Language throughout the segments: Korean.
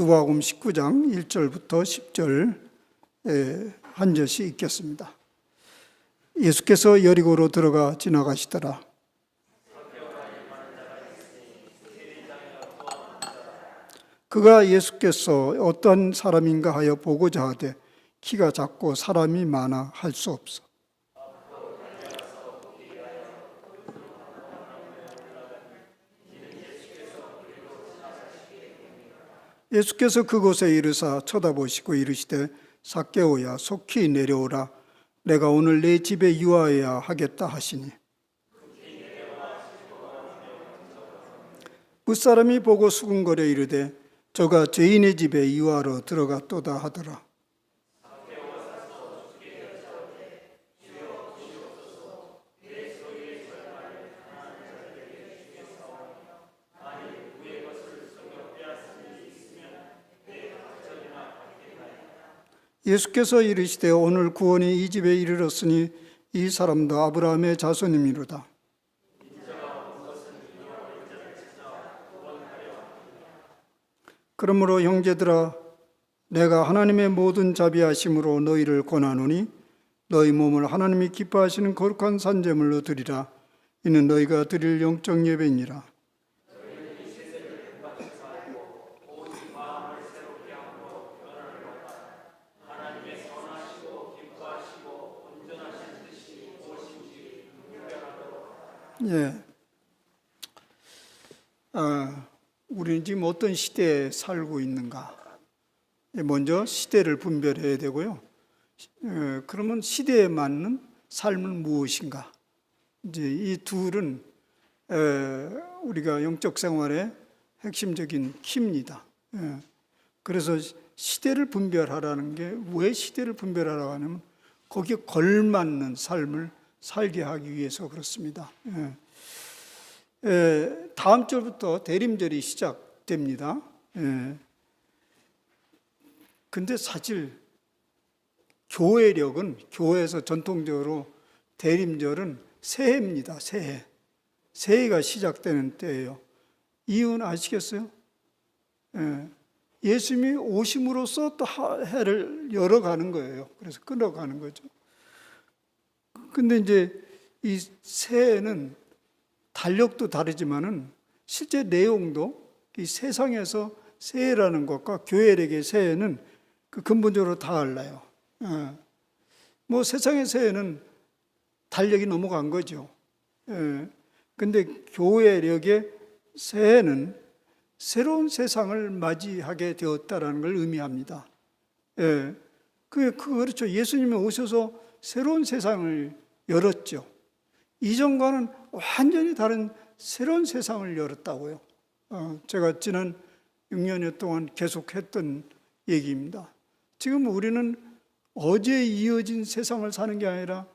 누가복음 19장 1절부터 10절 한 절씩 읽겠습니다. 예수께서 여리고로 들어가 지나가시더라. 그가 예수께서 어떤 사람인가 하여 보고자 하되 키가 작고 사람이 많아 할 수 없어. 예수께서 그곳에 이르사 쳐다보시고 이르시되 삭개오야 속히 내려오라. 내가 오늘 내 집에 유하여야 하겠다 하시니 뭇사람이 보고 수군거려 이르되 저가 죄인의 집에 유하러 들어갔도다 하더라. 예수께서 이르시되 오늘 구원이 이 집에 이르렀으니 이 사람도 아브라함의 자손이미로다. 그러므로 형제들아 내가 하나님의 모든 자비하심으로 너희를 권하노니 너희 몸을 하나님이 기뻐하시는 거룩한 산제물로 드리라. 이는 너희가 드릴 영적 예배니라. 우리는 지금 어떤 시대에 살고 있는가? 먼저 시대를 분별해야 되고요. 그러면 시대에 맞는 삶은 무엇인가? 이제 이 둘은 우리가 영적 생활의 핵심적인 키입니다. 그래서 시대를 분별하라는 게 왜 시대를 분별하라고 하냐면 거기에 걸맞는 삶을 살게 하기 위해서 그렇습니다. 다음 절부터 대림절이 시작됩니다. 근데 사실 교회력은 교회에서 전통적으로 대림절은 새해입니다. 새해가 시작되는 때예요. 이유는 아시겠어요? 예수님이 오심으로써 또 해를 열어가는 거예요. 그래서 끊어가는 거죠. 근데 이제 이 새해는 달력도 다르지만은 실제 내용도 이 세상에서 새해라는 것과 교회력의 새해는 그 근본적으로 다 달라요. 뭐 세상의 새해는 달력이 넘어간 거죠. 근데 교회력의 새해는 새로운 세상을 맞이하게 되었다라는 걸 의미합니다. 그렇죠. 예수님이 오셔서 새로운 세상을 열었죠. 이전과는 완전히 다른 새로운 세상을 열었다고요. 제가 지난 6년여 동안 계속했던 얘기입니다. 지금 우리는 어제 이어진 세상을 사는 게 아니라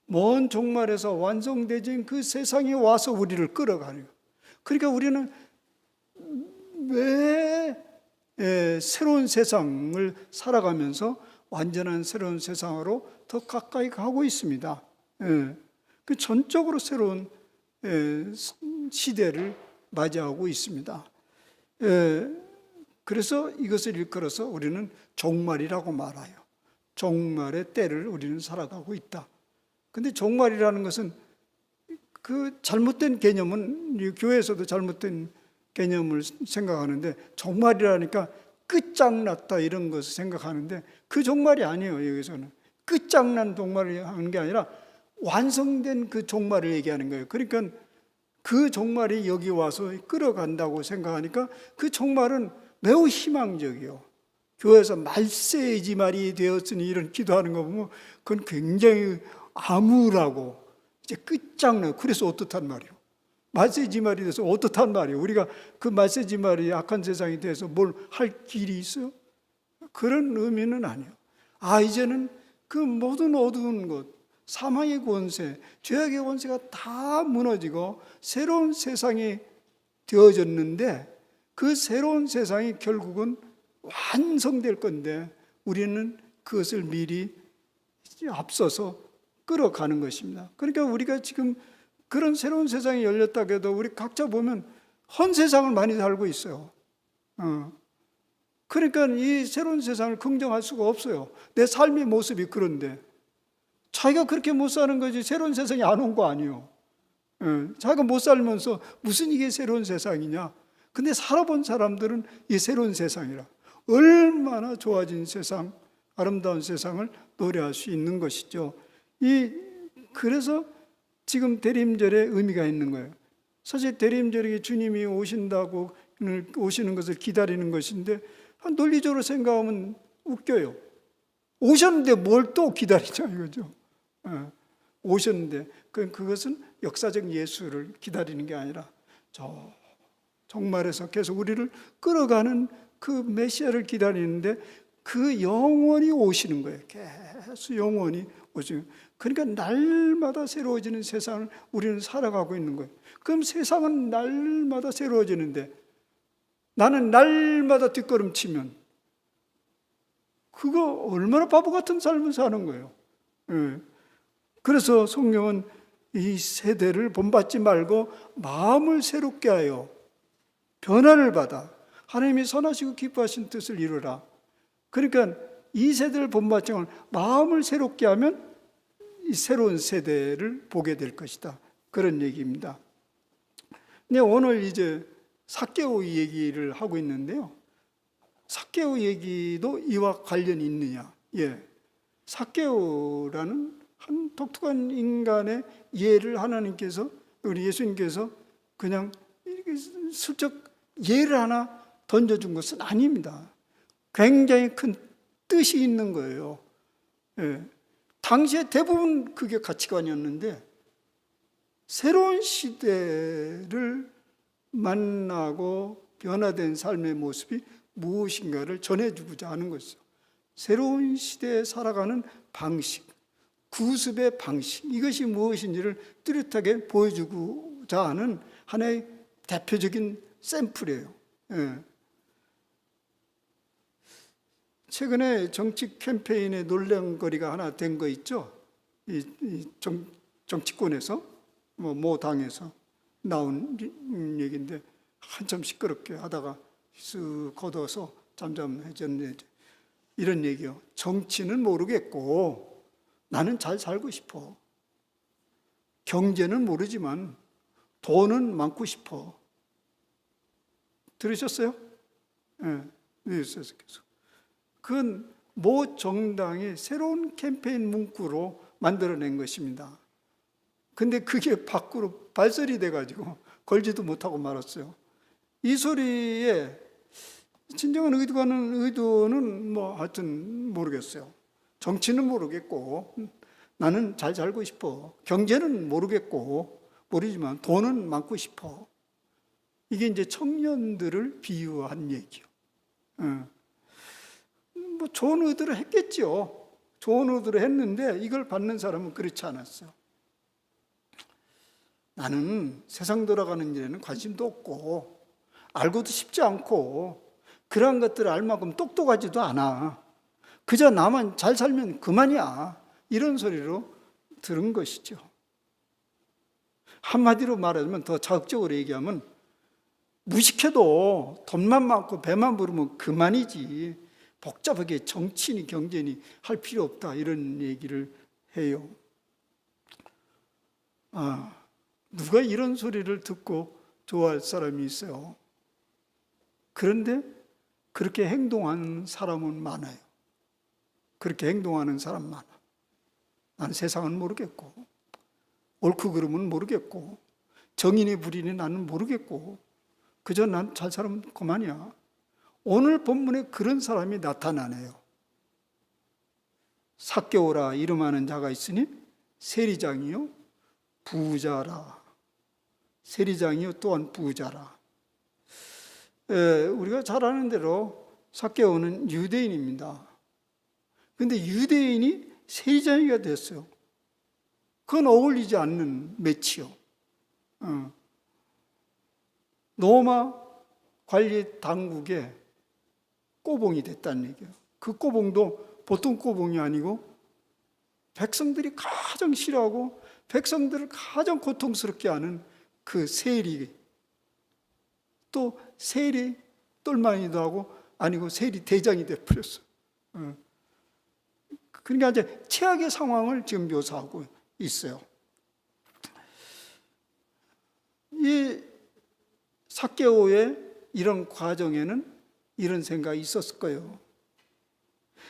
먼 종말에서 완성되진 그 세상에 와서 우리를 끌어가요. 그러니까 우리는 매 새로운 세상을 살아가면서 완전한 새로운 세상으로 더 가까이 가고 있습니다. 그 전적으로 새로운 시대를 맞이하고 있습니다. 그래서 이것을 일컬어서 우리는 종말이라고 말해요. 종말의 때를 우리는 살아가고 있다. 근데 종말이라는 것은 그 잘못된 개념은 교회에서도 잘못된 개념을 생각하는데 종말이라니까 끝장났다 이런 것을 생각하는데 그 종말이 아니에요. 여기서는 끝장난 종말을 하는 게 아니라 완성된 그 종말을 얘기하는 거예요. 그러니까 그 종말이 여기 와서 끌어간다고 생각하니까 그 종말은 매우 희망적이요. 교회에서 말세지 말이 되었으니 이런 기도하는 거 보면 그건 굉장히 암울하고 이제 끝장나요. 그래서 어떻단 말이에요. 말세지 말이 돼서 어떻단 말이에요. 우리가 그 말세지 말이 악한 세상이 돼서 뭘 할 길이 있어요? 그런 의미는 아니에요. 이제는 그 모든 어두운 것, 사망의 권세, 죄악의 권세가 다 무너지고 새로운 세상이 되어졌는데 그 새로운 세상이 결국은 완성될 건데 우리는 그것을 미리 앞서서 끌어가는 것입니다. 그러니까 우리가 지금 그런 새로운 세상이 열렸다고 해도 우리 각자 보면 헌 세상을 많이 살고 있어요. 그러니까 이 새로운 세상을 긍정할 수가 없어요. 내 삶의 모습이 그런데 자기가 그렇게 못 사는 거지 새로운 세상이 안 온 거 아니에요. 자기가 못 살면서 무슨 이게 새로운 세상이냐. 근데 살아본 사람들은 이 새로운 세상이라 얼마나 좋아진 세상, 아름다운 세상을 노래할 수 있는 것이죠. 그래서 지금 대림절에 의미가 있는 거예요. 사실 대림절이 주님이 오신다고 오시는 것을 기다리는 것인데 논리적으로 생각하면 웃겨요. 오셨는데 뭘 또 기다리자 이거죠. 오셨는데 그것은 역사적 예수를 기다리는 게 아니라 정말에서 계속 우리를 끌어가는 그 메시아를 기다리는데 그 영원히 오시는 거예요. 계속 영원히 오시는. 그러니까 날마다 새로워지는 세상을 우리는 살아가고 있는 거예요. 그럼 세상은 날마다 새로워지는데 나는 날마다 뒷걸음치면 그거 얼마나 바보 같은 삶을 사는 거예요. 그래서 성경은 이 세대를 본받지 말고 마음을 새롭게 하여 변화를 받아 하나님이 선하시고 기뻐하신 뜻을 이루라. 그러니까 이 세대를 본받지 말고 마음을 새롭게 하면 이 새로운 세대를 보게 될 것이다. 그런 얘기입니다. 근데 오늘 이제 삭개오 얘기를 하고 있는데요. 삭개오 얘기도 이와 관련이 있느냐? 예. 삭개오라는 한 독특한 인간의 예를 하나님께서, 우리 예수님께서 그냥 이렇게 슬쩍 예를 하나 던져준 것은 아닙니다. 굉장히 큰 뜻이 있는 거예요. 예. 당시에 대부분 그게 가치관이었는데 새로운 시대를 만나고 변화된 삶의 모습이 무엇인가를 전해주고자 하는 것이죠. 새로운 시대에 살아가는 방식, 구습의 방식, 이것이 무엇인지를 뚜렷하게 보여주고자 하는 하나의 대표적인 샘플이에요. 예. 최근에 정치 캠페인의 논란거리가 하나 된 거 있죠. 정치권에서 모 당에서 나온 얘기인데 한참 시끄럽게 하다가 쓱 걷어서 잠잠해졌는데 이런 얘기요. 정치는 모르겠고 나는 잘 살고 싶어. 경제는 모르지만 돈은 많고 싶어. 들으셨어요? 네, 뉴스에서 계속. 그건 모 정당이 새로운 캠페인 문구로 만들어낸 것입니다. 근데 그게 밖으로 발설이 돼가지고 걸지도 못하고 말았어요. 이 소리에 진정한 의도는 하여튼 모르겠어요. 정치는 모르겠고 나는 잘 살고 싶어. 경제는 모르지만 돈은 많고 싶어. 이게 이제 청년들을 비유한 얘기요. 좋은 의도를 했겠죠. 좋은 의도를 했는데 이걸 받는 사람은 그렇지 않았어요. 나는 세상 돌아가는 일에는 관심도 없고 알고도 싶지 않고 그러한 것들을 알 만큼 똑똑하지도 않아. 그저 나만 잘 살면 그만이야. 이런 소리로 들은 것이죠. 한마디로 말하자면 더 자극적으로 얘기하면 무식해도 돈만 많고 배만 부르면 그만이지. 복잡하게 정치니 경제니 할 필요 없다. 이런 얘기를 해요. 누가 이런 소리를 듣고 좋아할 사람이 있어요. 그런데 그렇게 행동하는 사람은 많아요. 그렇게 행동하는 사람 많아. 나는 세상은 모르겠고 옳고 그름은 모르겠고 정인이 불인이 나는 모르겠고 그저 난 잘 살면 그만이야. 오늘 본문에 그런 사람이 나타나네요. 삭개오라 이름하는 자가 있으니 세리장이요 부자라. 세리장이요 또한 부자라. 우리가 잘 아는 대로 삭개오는 유대인입니다. 그런데 유대인이 세리장이가 됐어요. 그건 어울리지 않는 매치요. 로마 관리 당국의 꼬봉이 됐다는 얘기예요. 그 꼬봉도 보통 꼬봉이 아니고 백성들이 가장 싫어하고 백성들을 가장 고통스럽게 하는 그 세리, 또 세리 똘마니도 하고 아니고 세리 대장이 돼버렸어. 그러니까 이제 최악의 상황을 지금 묘사하고 있어요. 이 삭개오의 이런 과정에는 이런 생각이 있었을 거예요.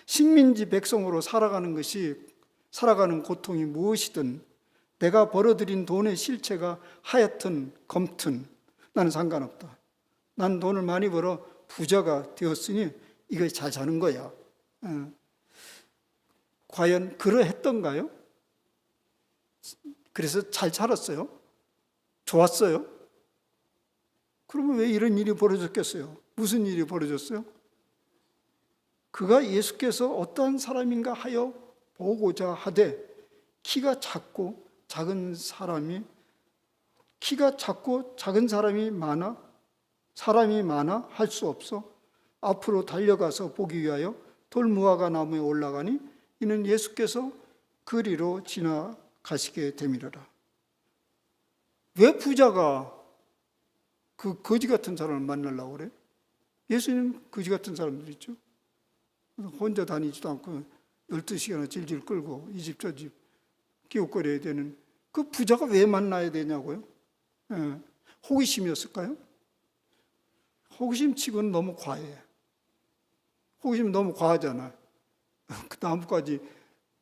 식민지 백성으로 살아가는 고통이 무엇이든 내가 벌어들인 돈의 실체가 하얗든 검든 나는 상관없다. 난 돈을 많이 벌어 부자가 되었으니 이거 잘 사는 거야. 과연 그러했던가요? 그래서 잘 살았어요? 좋았어요? 그러면 왜 이런 일이 벌어졌겠어요? 무슨 일이 벌어졌어요? 그가 예수께서 어떠한 사람인가 하여 보고자 하되 키가 작고 작은 사람이 많아 할 수 없어 앞으로 달려가서 보기 위하여 돌무화과 나무에 올라가니 이는 예수께서 그리로 지나가시게 되밀어라. 왜 부자가 그 거지 같은 사람을 만나려고 그래? 예수님 거지 같은 사람들 있죠. 혼자 다니지도 않고 12시간을 질질 끌고 이 집 저 집 기웃거려야 되는 그 부자가 왜 만나야 되냐고요? 호기심이었을까요? 호기심 치고는 너무 과해. 호기심 너무 과하잖아. 그 나무까지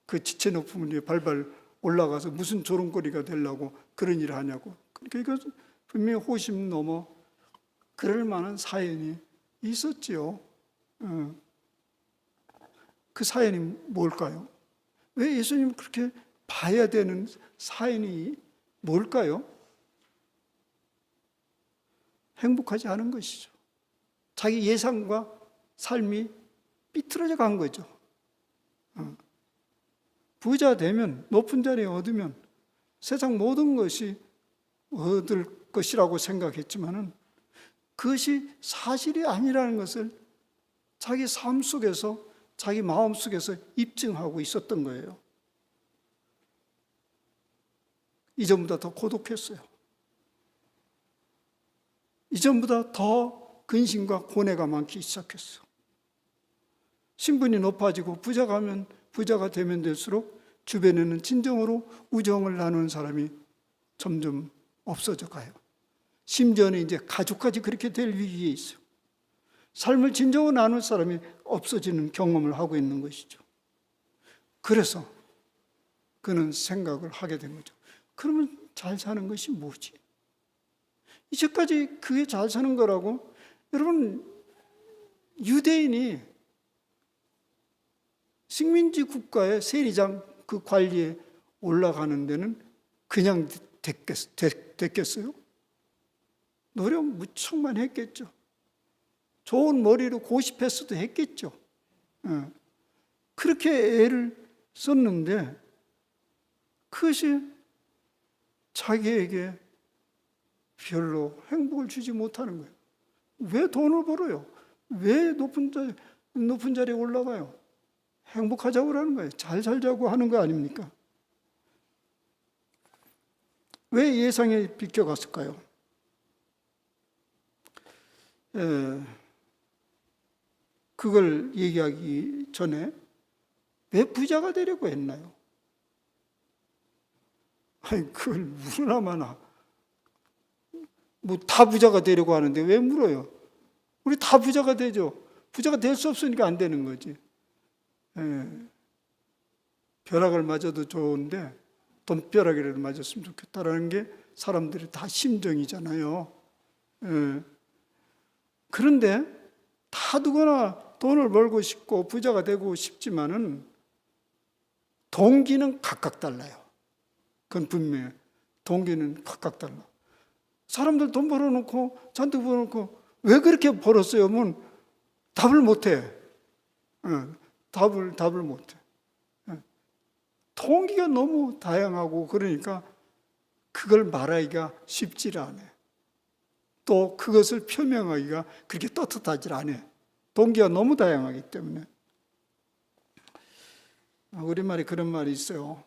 그 지체 높은 위에 발발 올라가서 무슨 조롱거리가 되려고 그런 일을 하냐고. 그러니까 이거 분명히 호기심 넘어 그럴 만한 사연이 있었지요. 그 사연이 뭘까요? 왜 예수님 그렇게 봐야 되는 사연이 뭘까요? 행복하지 않은 것이죠. 자기 예상과 삶이 삐뚤어져 간 거죠. 부자 되면, 높은 자리에 얻으면 세상 모든 것이 얻을 것이라고 생각했지만은 그것이 사실이 아니라는 것을 자기 삶 속에서, 자기 마음 속에서 입증하고 있었던 거예요. 이전보다 더 고독했어요. 이전보다 더 근심과 고뇌가 많기 시작했어. 신분이 높아지고 부자가 되면 될수록 주변에는 진정으로 우정을 나누는 사람이 점점 없어져 가요. 심지어는 이제 가족까지 그렇게 될 위기에 있어요. 삶을 진정으로 나눌 사람이 없어지는 경험을 하고 있는 것이죠. 그래서 그는 생각을 하게 된 거죠. 그러면 잘 사는 것이 뭐지? 이제까지 그게 잘 사는 거라고? 여러분, 유대인이 식민지 국가의 세리장 그 관리에 올라가는 데는 그냥 됐겠어요? 노력 무척만 했겠죠. 좋은 머리로 고시 패스도 했겠죠. 그렇게 애를 썼는데 그것이 자기에게 별로 행복을 주지 못하는 거예요. 왜 돈을 벌어요? 왜 높은 자리에 올라가요? 행복하자고 그러는 거예요. 잘 살자고 하는 거 아닙니까? 왜 예상에 비껴갔을까요? 그걸 얘기하기 전에 왜 부자가 되려고 했나요? 아니, 그걸 물으나마나. 뭐 다 부자가 되려고 하는데 왜 물어요? 우리 다 부자가 되죠. 부자가 될 수 없으니까 안 되는 거지. 벼락을 맞아도 좋은데 돈벼락이라도 맞았으면 좋겠다라는 게 사람들이 다 심정이잖아요. 그런데 다 누구나 돈을 벌고 싶고 부자가 되고 싶지만은 동기는 각각 달라요. 그건 분명해요. 동기는 각각 달라. 사람들 돈 벌어놓고 잔뜩 벌어놓고 왜 그렇게 벌었어요? 하면 답을 못해. 답을 못해. 동기가 너무 다양하고 그러니까 그걸 말하기가 쉽지 않아. 또 그것을 표명하기가 그렇게 떳떳하지 않아. 동기가 너무 다양하기 때문에. 우리말에 그런 말이 있어요.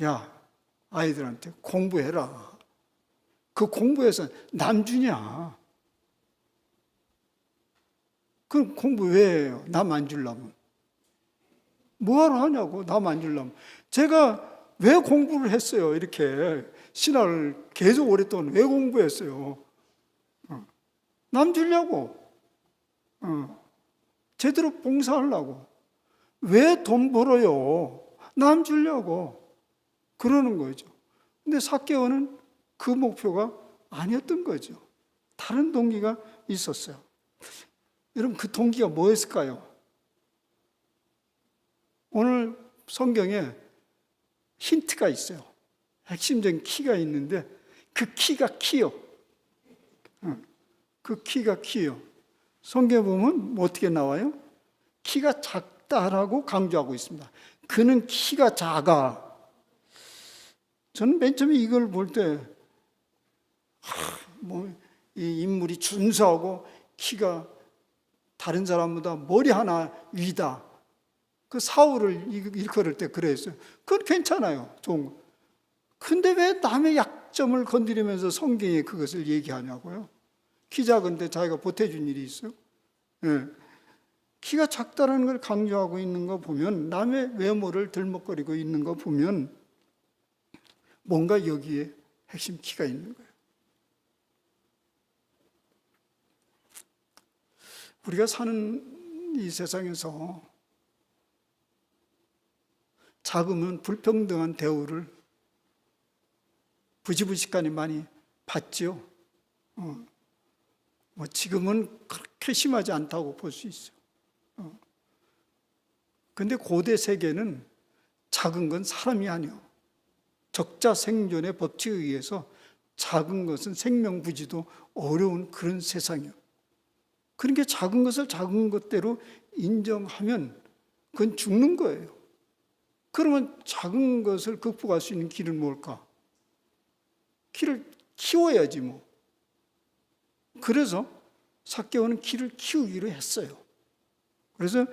야, 아이들한테 공부해라. 그 공부해서 남 주냐? 그럼 공부 왜 해요? 남 안 주려면. 뭐하러 하냐고, 남 안 주려면. 제가 왜 공부를 했어요? 이렇게 신학을 계속 오랫동안 왜 공부했어요? 남 주려고. 제대로 봉사하려고. 왜 돈 벌어요? 남 주려고. 그러는 거죠. 근데 삭개오는 그 목표가 아니었던 거죠. 다른 동기가 있었어요. 여러분, 그 동기가 뭐였을까요? 오늘 성경에 힌트가 있어요. 핵심적인 키가 있는데 그 키가 키요. 그 키가 키요. 성경에 보면 뭐 어떻게 나와요? 키가 작다라고 강조하고 있습니다. 그는 키가 작아. 저는 맨 처음에 이걸 볼 때, 이 인물이 준수하고 키가 다른 사람보다 머리 하나 위다. 그 사울을 일컬을 때 그랬어요. 그건 괜찮아요. 좋은 거. 근데 왜 남의 약점을 건드리면서 성경에 그것을 얘기하냐고요? 키 작은데 자기가 보태준 일이 있어요? 네. 키가 작다는 걸 강조하고 있는 거 보면, 남의 외모를 들먹거리고 있는 거 보면 뭔가 여기에 핵심 키가 있는 거예요. 우리가 사는 이 세상에서 작으면 불평등한 대우를 부지불식간에 많이 받지요. 뭐 지금은 그렇게 심하지 않다고 볼 수 있어요. 근데 고대 세계는 작은 건 사람이 아니요. 적자 생존의 법칙에 의해서 작은 것은 생명부지도 어려운 그런 세상이요. 그러니까 작은 것을 작은 것대로 인정하면 그건 죽는 거예요. 그러면 작은 것을 극복할 수 있는 길은 뭘까? 키를 키워야지 뭐. 그래서 삭개오는 키를 키우기로 했어요. 그래서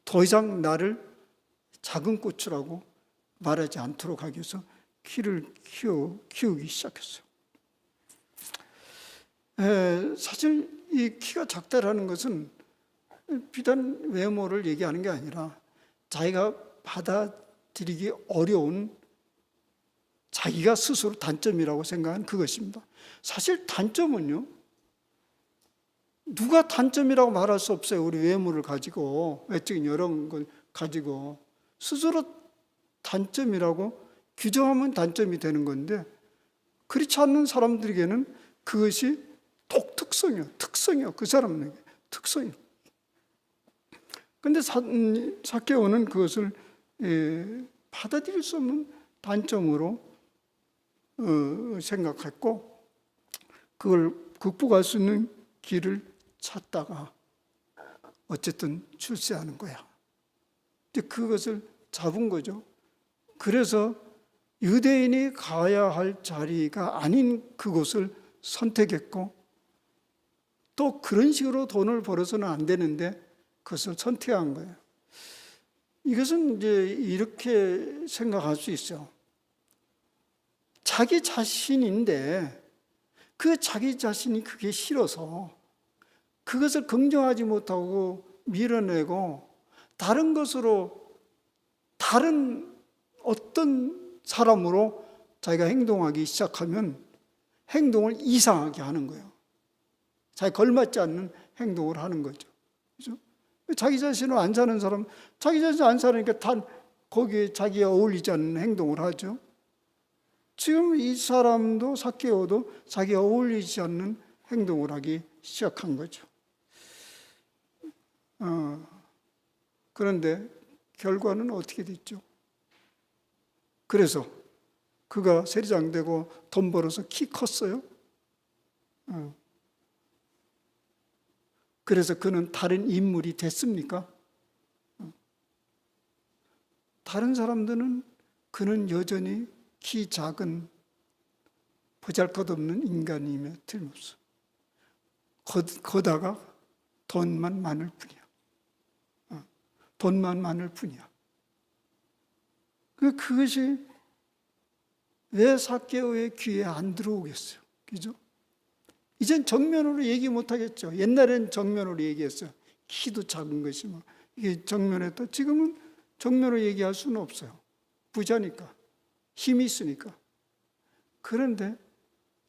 더 이상 나를 작은 고추라고 말하지 않도록 하기 위해서 키를 키우기 시작했어요. 사실 이 키가 작다라는 것은 비단 외모를 얘기하는 게 아니라 자기가 받아들이기 어려운 자기가 스스로 단점이라고 생각하는 그것입니다. 사실 단점은요, 누가 단점이라고 말할 수 없어요. 우리 외모를 가지고, 외적인 여러 걸 가지고 스스로 단점이라고 규정하면 단점이 되는 건데, 그렇지 않는 사람들에게는 그것이 특성이요. 그 사람에게 특성이요. 근데 삭개오는 그것을 받아들일 수 없는 단점으로 생각했고, 그걸 극복할 수 있는 길을 찾다가 어쨌든 출세하는 거야. 근데 그것을 잡은 거죠. 그래서 유대인이 가야 할 자리가 아닌 그곳을 선택했고, 또 그런 식으로 돈을 벌어서는 안 되는데 그것을 선택한 거예요. 이것은 이제 이렇게 생각할 수 있어요. 자기 자신인데 그 자기 자신이 그게 싫어서 그것을 긍정하지 못하고 밀어내고 다른 것으로, 다른 어떤 사람으로 자기가 행동하기 시작하면 행동을 이상하게 하는 거예요. 자기 걸맞지 않는 행동을 하는 거죠. 그죠? 자기 자신을 안 사는 사람, 자기 자신 안 사니까 다 거기에 자기에 어울리지 않는 행동을 하죠. 지금 이 사람도 삭개오도 자기에 어울리지 않는 행동을 하기 시작한 거죠. 그런데 결과는 어떻게 됐죠? 그래서 그가 세리장 되고 돈 벌어서 키 컸어요. 그래서 그는 다른 인물이 됐습니까? 다른 사람들은 그는 여전히 키 작은 보잘것없는 인간이며 틀림없어. 거다가 돈만 많을 뿐이야. 돈만 많을 뿐이야. 그것이 왜 삭개오의 귀에 안 들어오겠어요? 그죠? 이젠 정면으로 얘기 못 하겠죠. 옛날엔 정면으로 얘기했어요. 키도 작은 것이 막 이게 정면에 또 지금은 정면으로 얘기할 수는 없어요. 부자니까, 힘이 있으니까. 그런데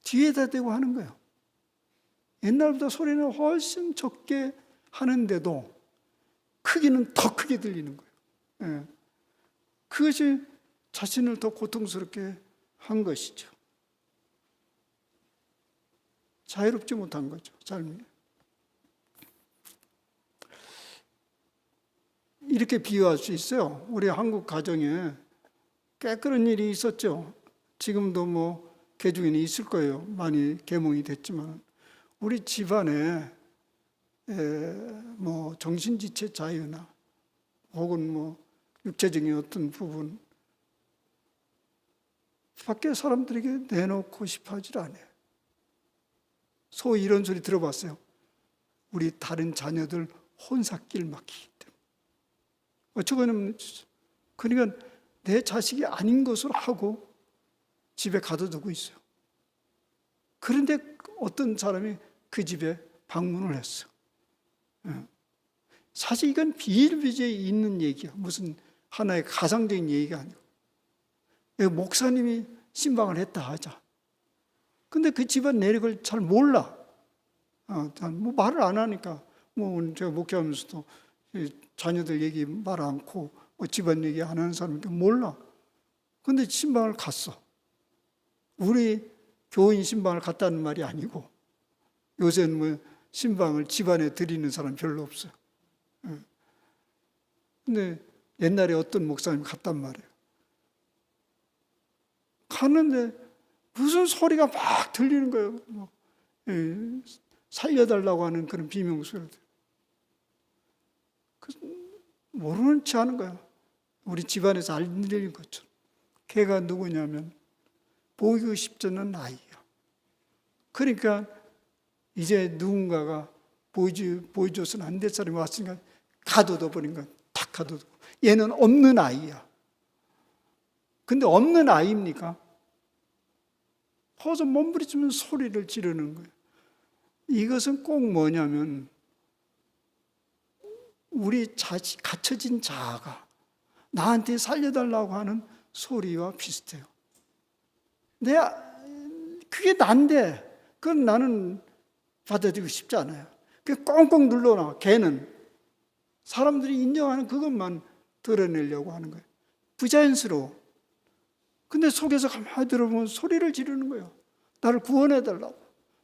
뒤에다 대고 하는 거예요. 옛날보다 소리는 훨씬 적게 하는데도 크기는 더 크게 들리는 거예요. 예. 그것이 자신을 더 고통스럽게 한 것이죠. 자유롭지 못한 거죠, 삶이. 이렇게 비유할 수 있어요. 우리 한국 가정에 꽤 그런 일이 있었죠. 지금도 뭐 개중에는 있을 거예요. 많이 계몽이 됐지만 우리 집안에 뭐 정신지체 자유나 혹은 뭐 육체적인 어떤 부분 밖에 사람들에게 내놓고 싶어 하질 않아요. 소위 이런 소리 들어봤어요. 우리 다른 자녀들 혼사길 막히기 때문에. 어쩌고는 그러니까 내 자식이 아닌 것으로 하고 집에 가둬두고 있어요. 그런데 어떤 사람이 그 집에 방문을 했어. 사실 이건 비일비재에 있는 얘기야. 무슨 하나의 가상적인 얘기가 아니고. 목사님이 신방을 했다 하자. 근데 그 집안 내력을 잘 몰라. 뭐 말을 안 하니까. 뭐 제가 목회하면서도 자녀들 얘기 말 않고 집안 얘기 안 하는 사람이니까 몰라. 근데 신방을 갔어. 우리 교인 신방을 갔다는 말이 아니고 요새는 뭐 신방을 집안에 드리는 사람 별로 없어요. 근데 옛날에 어떤 목사님이 갔단 말이에요. 갔는데 무슨 소리가 막 들리는 거예요. 살려달라고 하는 그런 비명소리들. 모르는 체 하는 거야. 우리 집안에서 안 들리는 것처럼. 걔가 누구냐면 보이고 싶지 않은 아이야. 그러니까 이제 누군가가 보여줘서는 안 될 사람이 왔으니까 가둬둬버린 거야. 탁 가둬두고. 얘는 없는 아이야. 근데 없는 아이입니까? 거기서 몸부림치면 소리를 지르는 거예요. 이것은 꼭 뭐냐면 우리 갇혀진 자아가 나한테 살려달라고 하는 소리와 비슷해요. 그게 난데 그건 나는 받아들이고 싶지 않아요. 그 꽁꽁 눌러놔. 걔는 사람들이 인정하는 그것만 드러내려고 하는 거예요. 부자연스러워. 근데 속에서 가만히 들어보면 소리를 지르는 거예요. 나를 구원해달라고.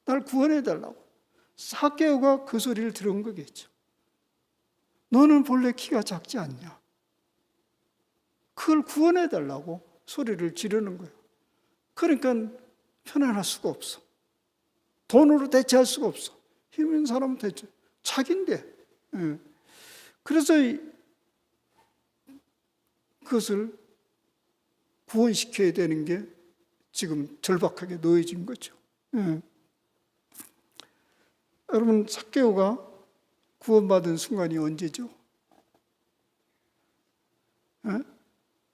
나를 구원해달라고. 삭개오가 그 소리를 들은 거겠죠. 너는 본래 키가 작지 않냐? 그걸 구원해달라고 소리를 지르는 거예요. 그러니까 편안할 수가 없어. 돈으로 대체할 수가 없어. 힘 있는 사람은 대체 자기인데. 그래서 그것을 구원시켜야 되는 게 지금 절박하게 놓여진 거죠. 여러분, 삭개오가 구원받은 순간이 언제죠?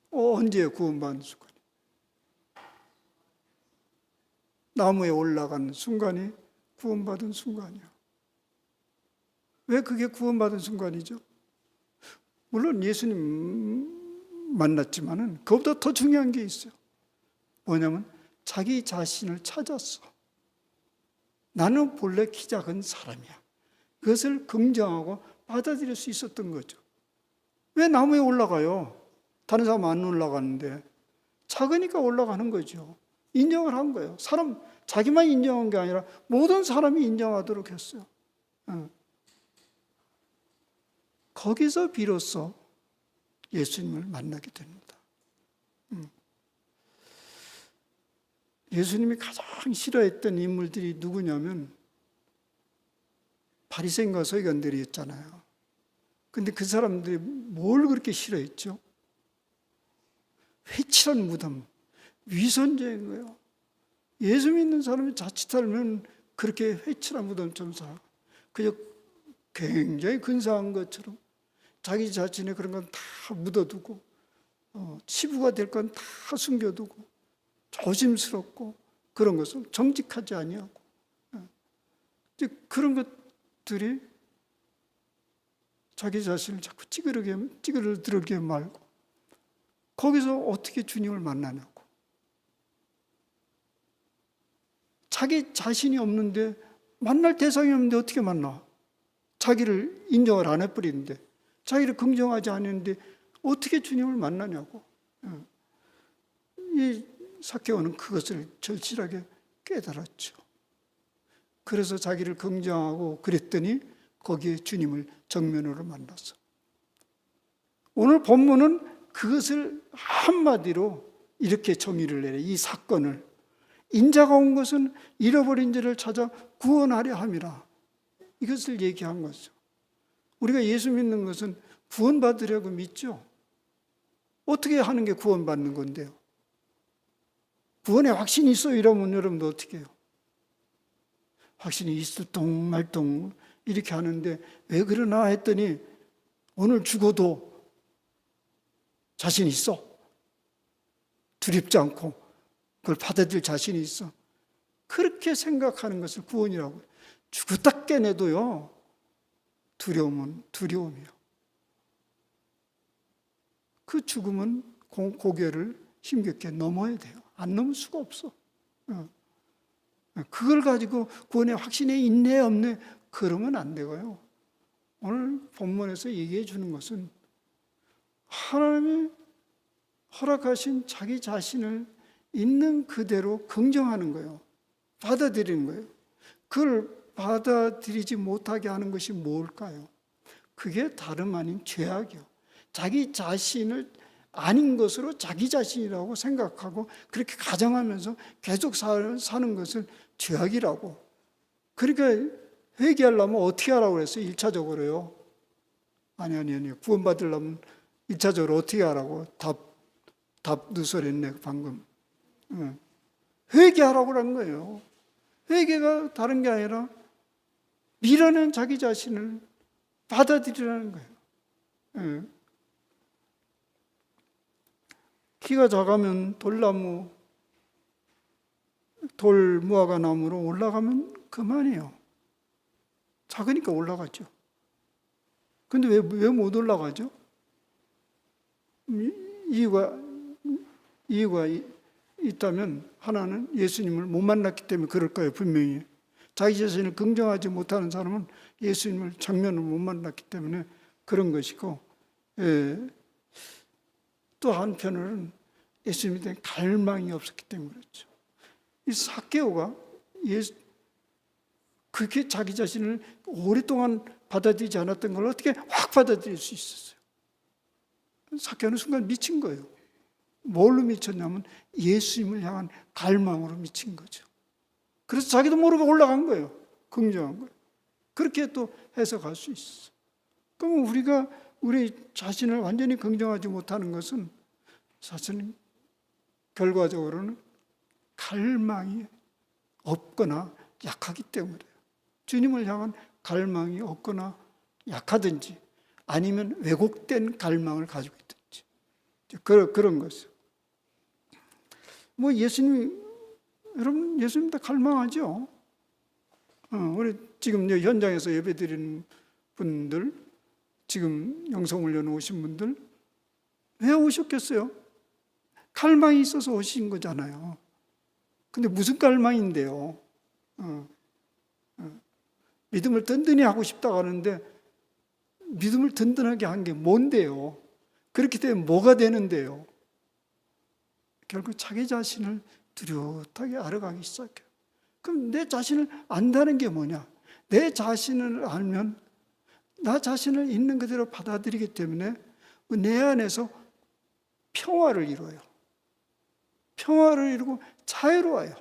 언제예요, 구원받은 순간이? 나무에 올라간 순간이 구원받은 순간이야. 왜 그게 구원받은 순간이죠? 물론 예수님 만났지만은 그것보다 더 중요한 게 있어요. 뭐냐면 자기 자신을 찾았어. 나는 본래 키 작은 사람이야. 그것을 긍정하고 받아들일 수 있었던 거죠. 왜 나무에 올라가요? 다른 사람 안 올라가는데. 작으니까 올라가는 거죠. 인정을 한 거예요. 자기만 인정한 게 아니라 모든 사람이 인정하도록 했어요. 거기서 비로소 예수님을 만나게 됩니다. 예수님이 가장 싫어했던 인물들이 누구냐면 바리새인과 서기관들이었잖아요. 근데 그 사람들이 뭘 그렇게 싫어했죠? 회칠한 무덤, 위선자인 거예요. 예수 믿는 사람이 자칫하면 그렇게 회칠한 무덤처럼 살아. 그저 굉장히 근사한 것처럼 자기 자신의 그런 건 다 묻어두고 치부가 될 건 다 숨겨두고 조심스럽고 그런 것은 정직하지 아니하고 그런 것들이 자기 자신을 자꾸 찌그러들게 말고 거기서 어떻게 주님을 만나냐고. 자기 자신이 없는데, 만날 대상이 없는데 어떻게 만나? 자기를 인정을 안 해버리는데, 자기를 긍정하지 않는데 어떻게 주님을 만나냐고. 이 삭개오는 그것을 절실하게 깨달았죠. 그래서 자기를 긍정하고 그랬더니 거기에 주님을 정면으로 만났어. 오늘 본문은 그것을 한마디로 이렇게 정의를 내려. 이 사건을, 인자가 온 것은 잃어버린 자를 찾아 구원하려 함이라, 이것을 얘기한 거죠. 우리가 예수 믿는 것은 구원받으려고 믿죠. 어떻게 하는 게 구원받는 건데요? 구원에 확신이 있어요 이러면 여러분도 어떻게 해요? 확신이 있을 동 말동 이렇게 하는데 왜 그러나 했더니, 오늘 죽어도 자신 있어. 두렵지 않고 그걸 받아들일 자신이 있어. 그렇게 생각하는 것을 구원이라고 해요. 죽었다 깨내도요, 두려움은 두려움이에요. 그 죽음은 고개를 힘겹게 넘어야 돼요. 안 넘을 수가 없어. 그걸 가지고 구원의 확신에 있네 없네 그러면 안 되고요. 오늘 본문에서 얘기해 주는 것은 하나님이 허락하신 자기 자신을 있는 그대로 긍정하는 거예요. 받아들이는 거예요. 그걸 받아들이지 못하게 하는 것이 뭘까요? 그게 다름 아닌 죄악이요. 자기 자신을 아닌 것으로 자기 자신이라고 생각하고 그렇게 가정하면서 계속 사는 것을 죄악이라고. 그러니까 회개하려면 어떻게 하라고 그랬어요? 1차적으로요. 아니. 구원받으려면 1차적으로 어떻게 하라고? 답 누설했네, 방금. 회개하라고 그런 거예요. 회개가 다른 게 아니라 밀어낸 자기 자신을 받아들이라는 거예요. 키가 작으면 돌무화과 나무로 올라가면 그만이에요. 작으니까 올라가죠. 근데 왜 못 올라가죠? 이유가 있다면, 하나는 예수님을 못 만났기 때문에 그럴 거예요, 분명히. 자기 자신을 긍정하지 못하는 사람은 예수님을 정면으로 못 만났기 때문에 그런 것이고, 또 한편으로는 예수님에 대한 갈망이 없었기 때문에 그렇죠. 이 삭개오가 그렇게 자기 자신을 오랫동안 받아들이지 않았던 걸 어떻게 확 받아들일 수 있었어요? 삭개오는 순간 미친 거예요. 뭘로 미쳤냐면 예수님을 향한 갈망으로 미친 거죠. 그래서 자기도 모르고 올라간 거예요. 긍정한 거예요. 그렇게 또 해석할 수 있어. 그럼 우리가 우리 자신을 완전히 긍정하지 못하는 것은 사실은 결과적으로는 갈망이 없거나 약하기 때문이에요. 주님을 향한 갈망이 없거나 약하든지, 아니면 왜곡된 갈망을 가지고 있든지, 그런 것이요. 여러분 예수님 다 갈망하죠. 우리 지금 현장에서 예배드리는 분들, 지금 영성훈련 오신 분들, 왜 오셨겠어요? 갈망이 있어서 오신 거잖아요. 근데 무슨 갈망인데요? 믿음을 든든히 하고 싶다고 하는데 믿음을 든든하게 한 게 뭔데요? 그렇게 되면 뭐가 되는데요? 결국 자기 자신을 뚜렷하게 알아가기 시작해요. 그럼 내 자신을 안다는 게 뭐냐? 내 자신을 알면 나 자신을 있는 그대로 받아들이기 때문에 내 안에서 평화를 이루어요. 평화를 이루고 자유로워요.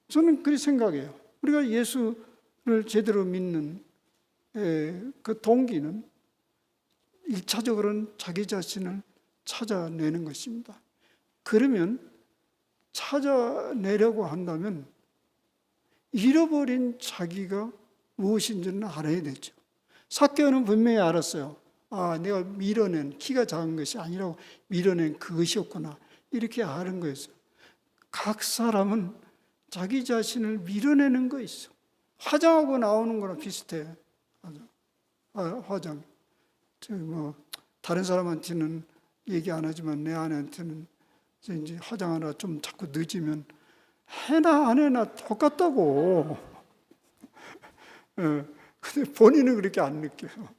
저는 그렇게 생각해요. 우리가 예수를 제대로 믿는 그 동기는 1차적으로는 자기 자신을 찾아내는 것입니다. 그러면 찾아내려고 한다면 잃어버린 자기가 무엇인지는 알아야 되죠. 삭개오는 분명히 알았어요. 내가 밀어낸, 키가 작은 것이 아니라고 밀어낸 그것이었구나, 이렇게 아는 거였어요. 각 사람은 자기 자신을 밀어내는 거 있어. 화장하고 나오는 거랑 비슷해. 화장. 뭐 다른 사람한테는 얘기 안 하지만 내 아내한테는 이제 화장하느라 좀 자꾸 늦으면 해나 안 해나 똑같다고. 근데 본인은 그렇게 안 느껴요.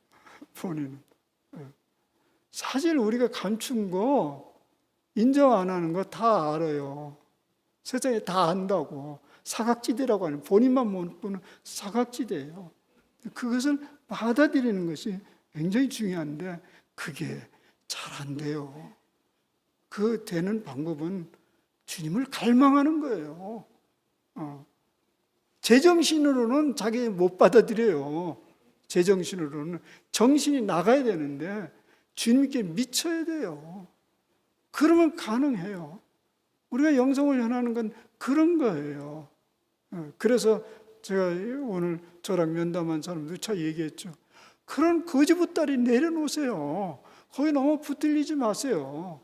본인은. 사실 우리가 감춘 거, 인정 안 하는 거 다 알아요. 세상에 다 안다고. 사각지대라고 하는, 본인만 못 보는 사각지대예요. 그것을 받아들이는 것이 굉장히 중요한데 그게 잘 안 돼요. 그 되는 방법은 주님을 갈망하는 거예요. 제정신으로는 자기 못 받아들여요. 제정신으로는 정신이 나가야 되는데 주님께 미쳐야 돼요. 그러면 가능해요. 우리가 영성을 현하는 건 그런 거예요. 그래서 제가 오늘 저랑 면담한 사람 누차 얘기했죠. 그런 거지보따리 내려놓으세요. 거기 너무 붙들리지 마세요.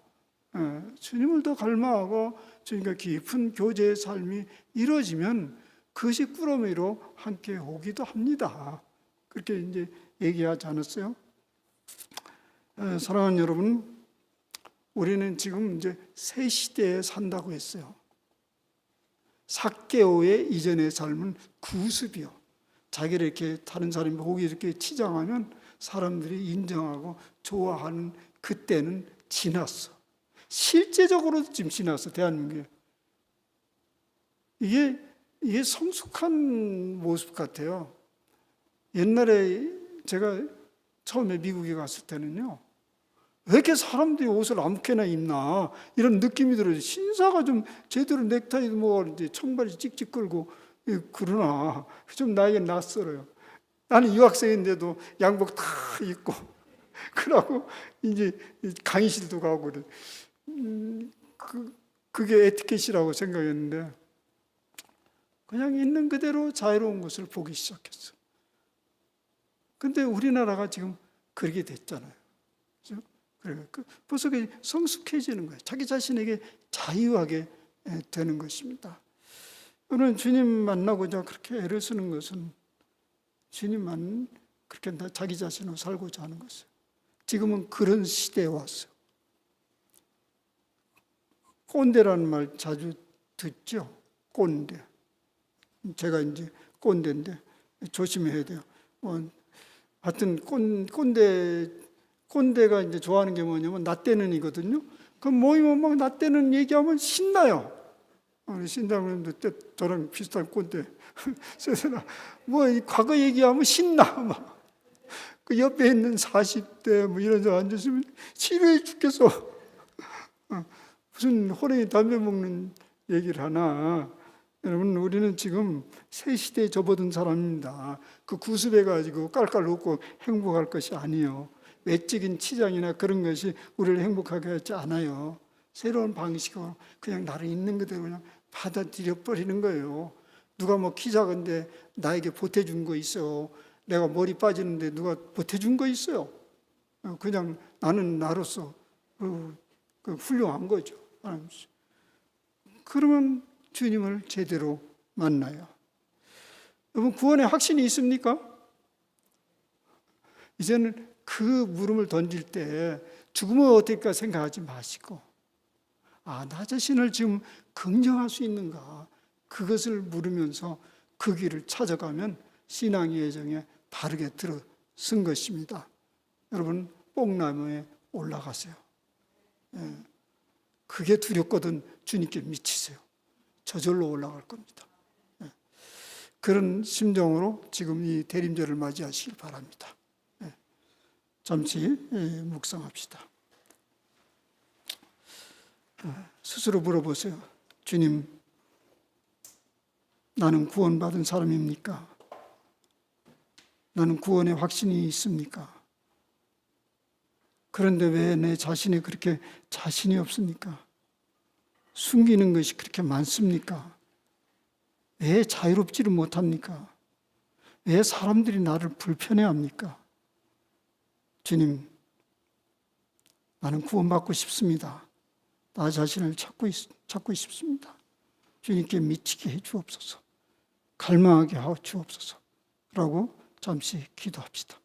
주님을 더 갈망하고 주님과 깊은 교제의 삶이 이루어지면 그것이 꾸러미로 함께 오기도 합니다. 그렇게 이제 얘기하지 않았어요? 사랑하는 여러분, 우리는 지금 이제 새 시대에 산다고 했어요. 삭개오의 이전의 삶은 구습이요. 자기를 이렇게 다른 사람이 보기 이렇게 치장하면 사람들이 인정하고 좋아하는 그때는 지났어. 실제적으로도 지금 지났어, 대한민국에. 이게 성숙한 모습 같아요. 옛날에 제가 처음에 미국에 갔을 때는요, 왜 이렇게 사람들이 옷을 아무렇게나 입나 이런 느낌이 들어요. 신사가 좀 제대로 넥타이도 뭐 이제 청바지 찍찍 끌고 그러나 좀 나에게 낯설어요. 나는 유학생인데도 양복 다 입고 그러고 이제 강의실도 가고 그래. 그게 에티켓이라고 생각했는데 그냥 있는 그대로 자유로운 것을 보기 시작했어. 근데 우리나라가 지금 그렇게 됐잖아요. 그렇죠? 그래, 벌써 성숙해지는 거예요. 자기 자신에게 자유하게 되는 것입니다. 오늘 주님 만나고자 그렇게 애를 쓰는 것은 주님만 그렇게 자기 자신으로 살고자 하는 것이에요. 지금은 그런 시대에 왔어요. 꼰대라는 말 자주 듣죠? 꼰대. 제가 이제 꼰대인데 조심해야 돼요. 하여튼 꼰대가 이제 좋아하는 게 뭐냐면 나 때는이거든요. 그럼 모이면 막 나 때는 얘기하면 신나요. 우리 신장님도 저랑 비슷한 꼰대. 세세나 뭐 과거 얘기하면 신나 막. 그 옆에 있는 40대 뭐 이런 데 앉으시면 지루해 죽겠어. 무슨 호랭이 담배 먹는 얘기를 하나. 여러분, 우리는 지금 새 시대에 접어든 사람입니다. 그 구습해가지고 깔깔 웃고 행복할 것이 아니에요. 외적인 치장이나 그런 것이 우리를 행복하게 하지 않아요. 새로운 방식으로 그냥 나를 있는 그대로 그냥 받아들여 버리는 거예요. 누가 뭐 키 작은데 나에게 보태준 거 있어요. 내가 머리 빠지는데 누가 보태준 거 있어요. 그냥 나는 나로서 훌륭한 거죠. 그러면 주님을 제대로 만나요. 여러분, 구원의 확신이 있습니까? 이제는 그 물음을 던질 때 죽으면 어떨까 생각하지 마시고, 나 자신을 지금 긍정할 수 있는가? 그것을 물으면서 그 길을 찾아가면 신앙의 여정에 바르게 들어선 것입니다. 여러분, 뽕나무에 올라가세요. 그게 두렵거든 주님께 미치세요. 저절로 올라갈 겁니다. 그런 심정으로 지금 이 대림절을 맞이하시길 바랍니다. 잠시 묵상합시다. 스스로 물어보세요. 주님, 나는 구원받은 사람입니까? 나는 구원의 확신이 있습니까? 그런데 왜 내 자신이 그렇게 자신이 없습니까? 숨기는 것이 그렇게 많습니까? 왜 자유롭지를 못합니까? 왜 사람들이 나를 불편해합니까? 주님, 나는 구원받고 싶습니다. 나 자신을 찾고 싶습니다. 주님께 미치게 해 주옵소서. 갈망하게 하여 주옵소서. 라고 잠시 기도합시다.